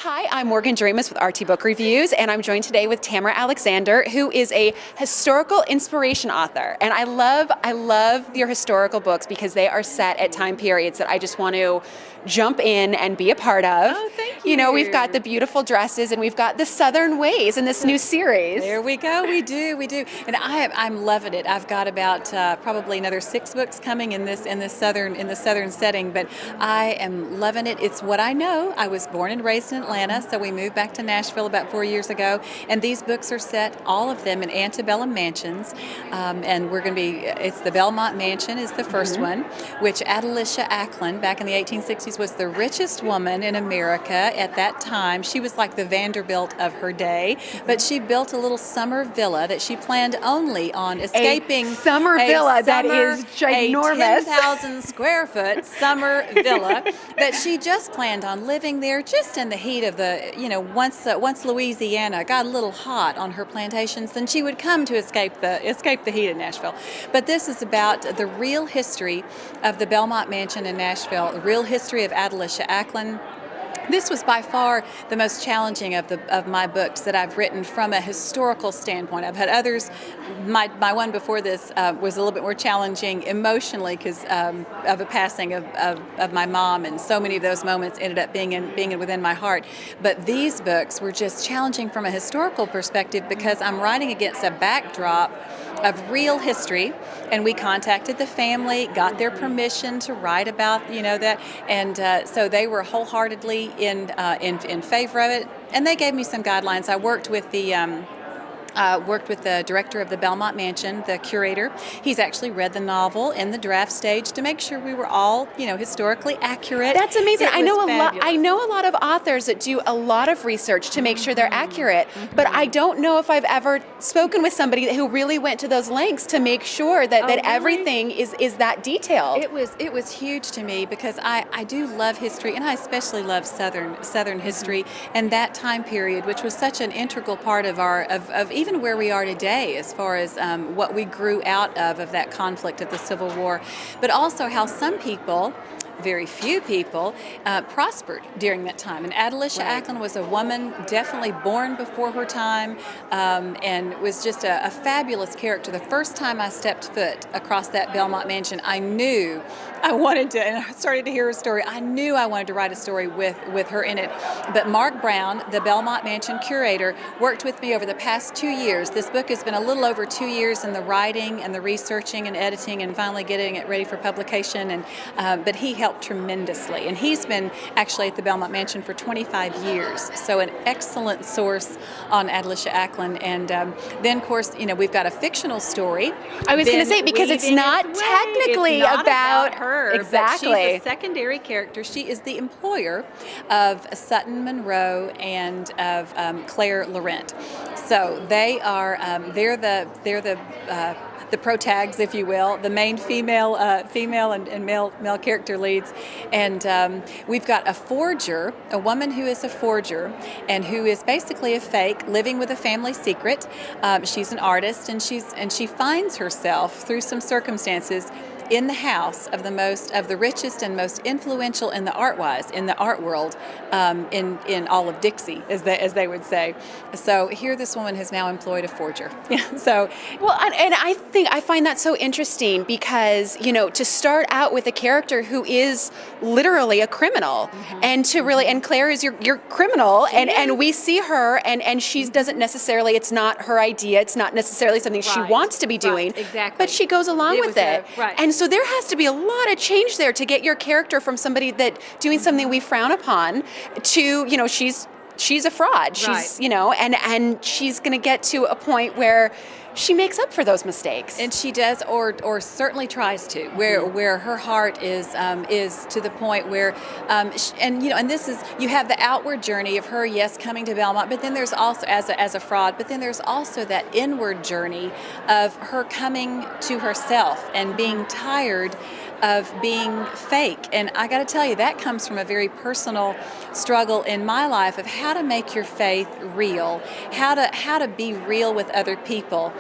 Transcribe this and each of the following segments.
Hi, I'm Morgan Dreamus with RT Book Reviews, and I'm joined today with Tamera Alexander, who is a historical inspiration author. And I love your historical books because they are set at time periods that I just want to jump in and be a part of. Oh, thank you. You know, we've got the beautiful dresses and we've got the Southern ways in this new series. There we go. We do. And I'm loving it. I've got about probably another 6 books coming in the southern setting, but I am loving it. It's what I know. I was born and raised in Atlanta, so we moved back to Nashville about 4 years ago, and these books are set, all of them, in antebellum mansions, and we're going to be, it's the Belmont Mansion is the first one, which Adelicia Ackland, back in the 1860s, was the richest woman in America at that time. She was like the Vanderbilt of her day, but she built a little summer villa that she planned only on escaping. A summer villa that is ginormous. A 10,000 square foot summer villa that she just planned on living there just in the heat of the, once Louisiana got a little hot on her plantations, then she would come to escape the heat in Nashville. But this is about the real history of the Belmont Mansion in Nashville, the real history of Adelicia Ackland. This was by far the most challenging of my books that I've written from a historical standpoint. I've had others. My one before this was a little bit more challenging emotionally because of a passing of my mom, and so many of those moments ended up being within my heart. But these books were just challenging from a historical perspective because I'm writing against a backdrop of real history, and we contacted the family, got their permission to write about that, and so they were wholeheartedly in favor of it, and they gave me some guidelines. I worked with the director of the Belmont Mansion, the curator. He's actually read the novel in the draft stage to make sure we were all, historically accurate. That's amazing. I know a a lot of authors that do a lot of research to make sure they're accurate, but I don't know if I've ever spoken with somebody who really went to those lengths to make sure that Really? everything is that detailed. It was huge to me because I do love history, and I especially love Southern history and that time period, which was such an integral part of even where we are today as far as what we grew out of that conflict of the Civil War, but also how some people, very few people, prospered during that time. And Adelicia Ackland was a woman definitely born before her time, and was just a fabulous character. The first time I stepped foot across that Belmont Mansion, I knew I wanted to, and I started to hear her story, I knew I wanted to write a story with her in it. But Mark Brown, the Belmont Mansion curator, worked with me over the past 2 years. This book has been a little over 2 years in the writing and the researching and editing and finally getting it ready for publication. And but he helped tremendously, and he's been actually at the Belmont Mansion for 25 years, so an excellent source on Adelicia Ackland. And then, of course, we've got a fictional story. I was going to say, because it's not technically about her. Exactly. But she's a secondary character. She is the employer of Sutton Monroe and of Claire Laurent. So they are they're the protags, if you will, the main female and male character leads. And we've got a forger, a woman who is a forger and who is basically a fake, living with a family secret. She's an artist, and she finds herself through some circumstances in the house of the richest and most influential in the art world, in all of Dixie, as they would say. So here, this woman has now employed a forger. So well, and I find that so interesting because to start out with a character who is literally a criminal, and to really, and Claire is your criminal, and we see her, and she doesn't necessarily, it's not her idea, it's not necessarily something she wants to be doing, exactly, but she goes along with it. Right. And so there has to be a lot of change there to get your character from somebody that doing something we frown upon to, she's a fraud. She's, and she's going to get to a point where she makes up for those mistakes. And she does, or certainly tries to, where her heart is to the point where, and this is, you have the outward journey of her, yes, coming to Belmont, but then there's also, as a fraud, but then there's also that inward journey of her coming to herself and being tired of being fake. And I got to tell you, that comes from a very personal struggle in my life of how to make your faith real, how to be real with other people.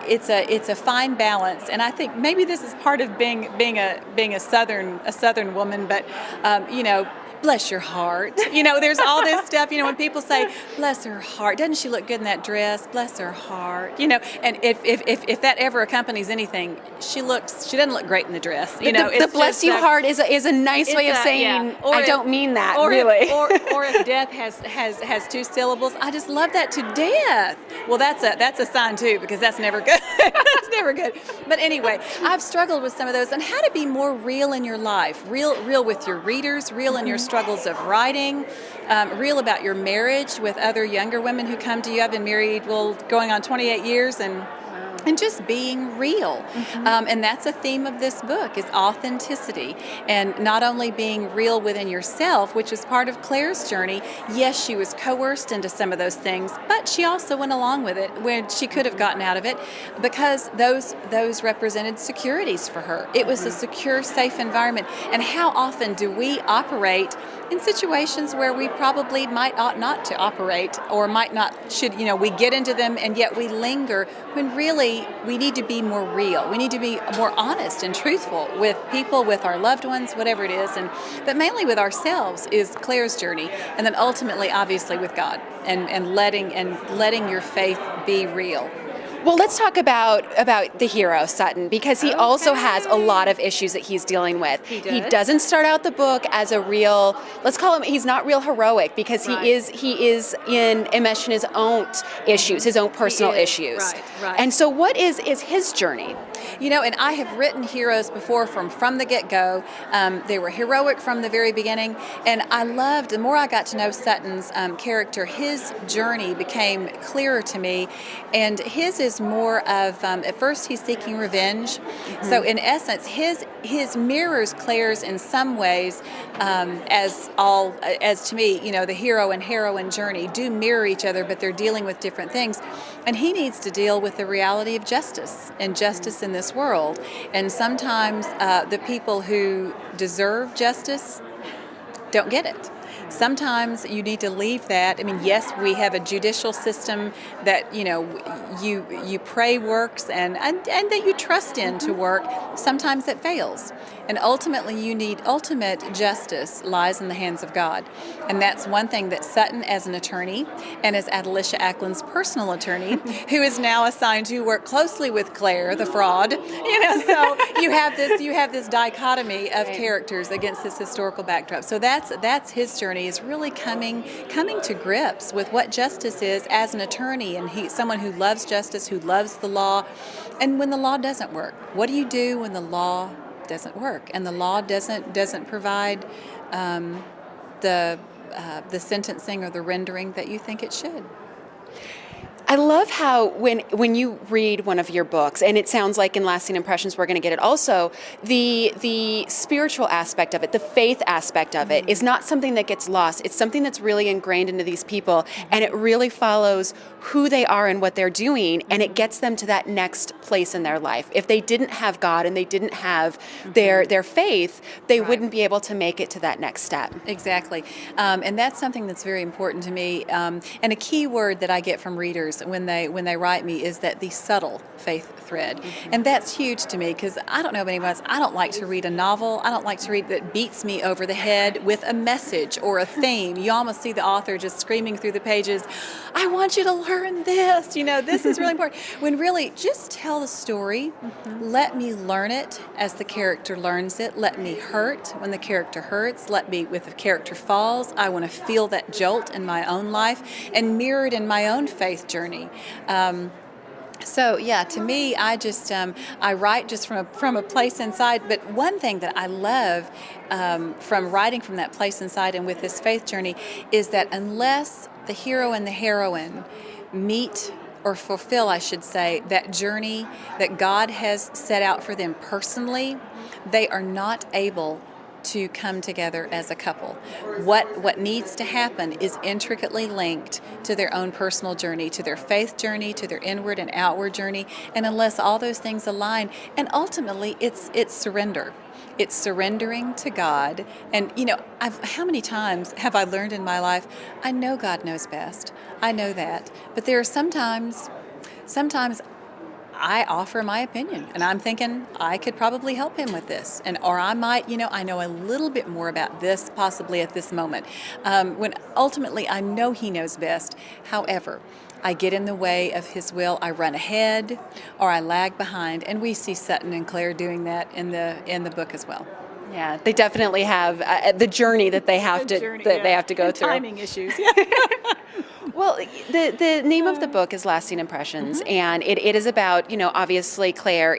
It's a fine balance, and I think maybe this is part of being a southern woman, but bless your heart. There's all this stuff, when people say, bless her heart, doesn't she look good in that dress? Bless her heart. And if that ever accompanies anything, she doesn't look great in the dress. The bless you heart is a nice way of saying, I don't mean that, really. Or if death has two syllables, I just love that to death. Well, that's a sign too, because that's never good. That's never good. But anyway, I've struggled with some of those, and how to be more real in your life, real with your readers, real in your struggles of writing, real about your marriage with other younger women who come to you. I've been married, going on 28 years, and just being real. And that's a theme of this book, is authenticity. And not only being real within yourself, which is part of Claire's journey. Yes, she was coerced into some of those things, but she also went along with it when she could have gotten out of it, because those represented securities for her. It was a secure, safe environment. And how often do we operate in situations where we probably ought not to operate, or might not should, we get into them, and yet we linger, when really we need to be more real. We need to be more honest and truthful with people, with our loved ones, whatever it is, but mainly with ourselves is Claire's journey, and then ultimately, obviously, with God, and letting your faith be real. Well, let's talk about the hero, Sutton, because he also has a lot of issues that he's dealing with. He doesn't start out the book as a real, let's call him, he's not real heroic, because he is enmeshed in his own issues, his own personal issues. Right. And so what is his journey? And I have written heroes before from the get-go. They were heroic from the very beginning, and I loved, the more I got to know Sutton's character, his journey became clearer to me, and his is more of, at first he's seeking revenge. So in essence, his mirrors Claire's in some ways, as to me, the hero and heroine journey do mirror each other, but they're dealing with different things. And he needs to deal with the reality of justice, and justice in this world. And sometimes the people who deserve justice don't get it. Sometimes you need to leave that. I mean, yes, we have a judicial system that, you pray works and that you trust in to work. Sometimes it fails. And ultimately, you need ultimate justice lies in the hands of God. And that's one thing that Sutton, as an attorney, and as Adelicia Ackland's personal attorney, who is now assigned to work closely with Claire, the fraud, so you have this dichotomy of characters against this historical backdrop. So that's his journey, is really coming to grips with what justice is as an attorney, and he's someone who loves justice, who loves the law. And when the law doesn't work, what do you do when the law doesn't work and the law doesn't provide the sentencing or the rendering that you think it should? I love how when you read one of your books, and it sounds like in Lasting Impressions we're going to get it also, the spiritual aspect of it, the faith aspect of it, is not something that gets lost. It's something that's really ingrained into these people, and it really follows who they are and what they're doing, and it gets them to that next place in their life. If they didn't have God and they didn't have their faith, they wouldn't be able to make it to that next step. Exactly. And that's something that's very important to me. And a key word that I get from readers when they write me is that the subtle faith thread. And that's huge to me, because I don't know if anyone else, I don't like to read a novel. I don't like to read that beats me over the head with a message or a theme. You almost see the author just screaming through the pages, I want you to learn this, this is really important. When really, just tell the story. Let me learn it as the character learns it. Let me hurt when the character hurts. Let me, with the character falls, I want to feel that jolt in my own life and mirror it in my own faith journey. So yeah, to me, I write just from a place inside. But one thing that I love from writing from that place inside and with this faith journey is that unless the hero and the heroine meet or fulfill, I should say, that journey that God has set out for them personally, they are not able to come together as a couple. What needs to happen is intricately linked to their own personal journey, to their faith journey, to their inward and outward journey. And unless all those things align, and ultimately it's surrender. It's surrendering to God. And how many times have I learned in my life, I know God knows best. I know that. But there are sometimes I offer my opinion, and I'm thinking I could probably help him with this, and or I might, I know a little bit more about this possibly at this moment. When ultimately I know he knows best. However, I get in the way of his will. I run ahead, or I lag behind, and we see Sutton and Claire doing that in the book as well. Yeah, they definitely have the journey that they have they have to go and through. Timing issues. Yeah. Well, the name of the book is Lasting Impressions, and it is about, obviously Claire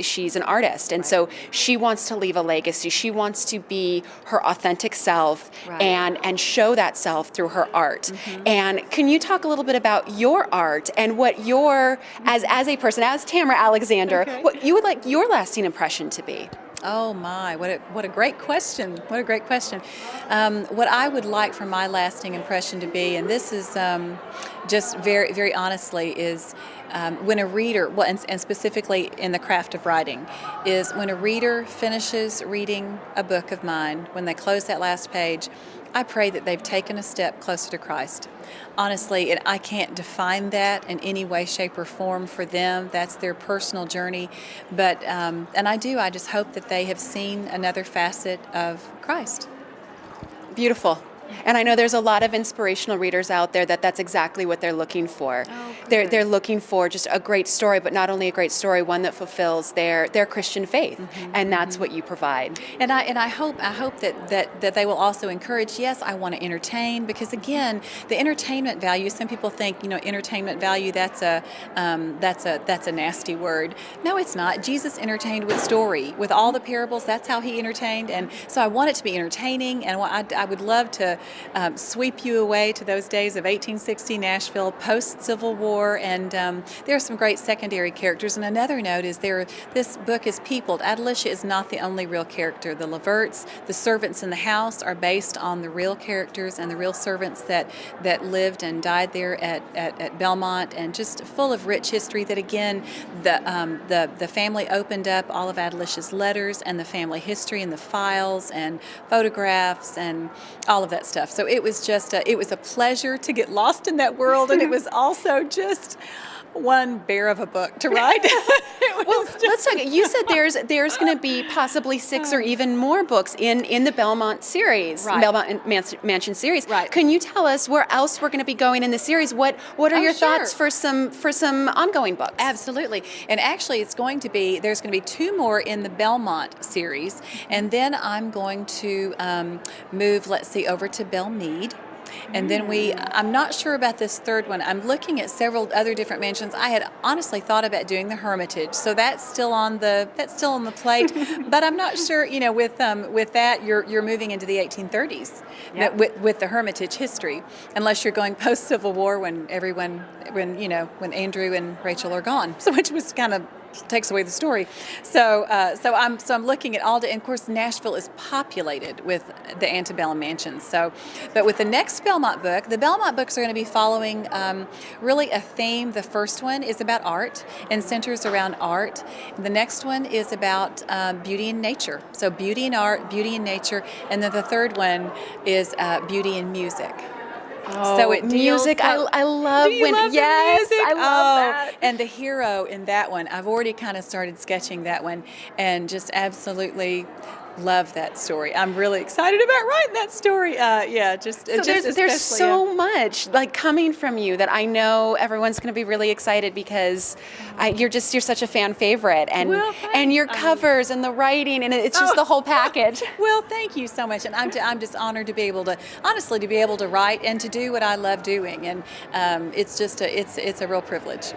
she's an artist, and so she wants to leave a legacy. She wants to be her authentic self and show that self through her art. And can you talk a little bit about your art and what your, as a person, as Tamera Alexander, what you would like your lasting impression to be? Oh my, what a great question. What a great question. What I would like for my lasting impression to be, and this is just very, very honestly, is when a reader, well, and specifically in the craft of writing, is when a reader finishes reading a book of mine, when they close that last page, I pray that they've taken a step closer to Christ. Honestly, I can't define that in any way, shape, or form for them. That's their personal journey. But, and I just hope that they have seen another facet of Christ. Beautiful. And I know there's a lot of inspirational readers out there that's exactly what they're looking for. They're looking for just a great story, but not only a great story, one that fulfills their Christian faith, and that's what you provide. And I hope that they will also encourage. Yes, I want to entertain, because again, the entertainment value. Some people think entertainment value that's a nasty word. No, it's not. Jesus entertained with story, with all the parables. That's how he entertained, and so I want it to be entertaining. And I would love to sweep you away to those days of 1860 Nashville, post-Civil War, and there are some great secondary characters. And another note is this book is peopled. Adelicia is not the only real character. The Leverts, the servants in the house, are based on the real characters and the real servants that lived and died there at Belmont, and just full of rich history. That again, the family opened up all of Adelicia's letters and the family history and the files and photographs and all of that stuff. So it was just it was a pleasure to get lost in that world, and it was also just one bear of a book to write. Well, let's talk. You said there's going to be possibly 6 or even more books in the Belmont series, Belmont Mansion series. Right. Can you tell us where else we're going to be going in the series? What are your thoughts for some ongoing books? Absolutely. And actually, there's going to be 2 more in the Belmont series, and then I'm going to move, over to Belmead. And then I'm not sure about this third one. I'm looking at several other different mansions. I had honestly thought about doing the Hermitage, so that's still on the plate. But I'm not sure. With that, you're moving into the 1830s with the Hermitage history, unless you're going post Civil War when Andrew and Rachel are gone, so which was kind of takes away the story. So I'm looking at and of course Nashville is populated with the antebellum mansions. But with the next Belmont book, the Belmont books are going to be following really a theme. The first one is about art and centers around art. The next one is about beauty and nature. So beauty and art, beauty and nature, and then the third one is beauty and music. Oh, so music. I love when yes, I love that. And the hero in that one, I've already kind of started sketching that one, and just absolutely love that story. I'm really excited about writing that story. There's so much coming from you that I know everyone's going to be really excited, because you're such a fan favorite, and your covers and the writing, and it's just the whole package. Well, thank you so much, and I'm just honored to be able to write and to do what I love doing, and it's a real privilege.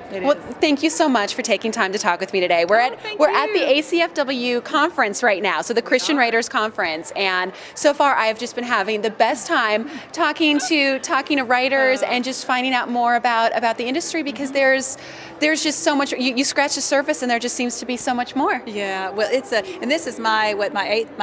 Thank you so much for taking time to talk with me today. We're at the ACFW conference right now, so the Christian Writers Conference, and so far I have just been having the best time talking to writers and just finding out more about the industry, because there's just so much. You scratch the surface, and there just seems to be so much more. Yeah, well, and this is my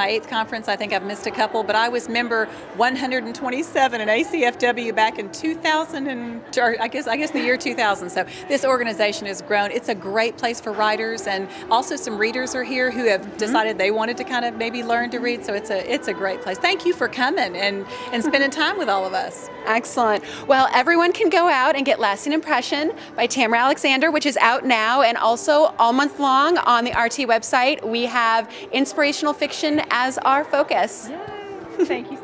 eighth conference. I think I've missed a couple, but I was member 127 at ACFW back in 2000, or I guess the year 2000. So this organization has grown. It's a great place for writers, and also some readers are here who have decided they wanted to kind of maybe maybe learn to read. So it's a great place. Thank you for coming and spending time with all of us. Excellent. Well, everyone can go out and get Lasting Impression by Tamera Alexander, which is out now, and also all month long on the RT website. We have inspirational fiction as our focus. Thank you so much.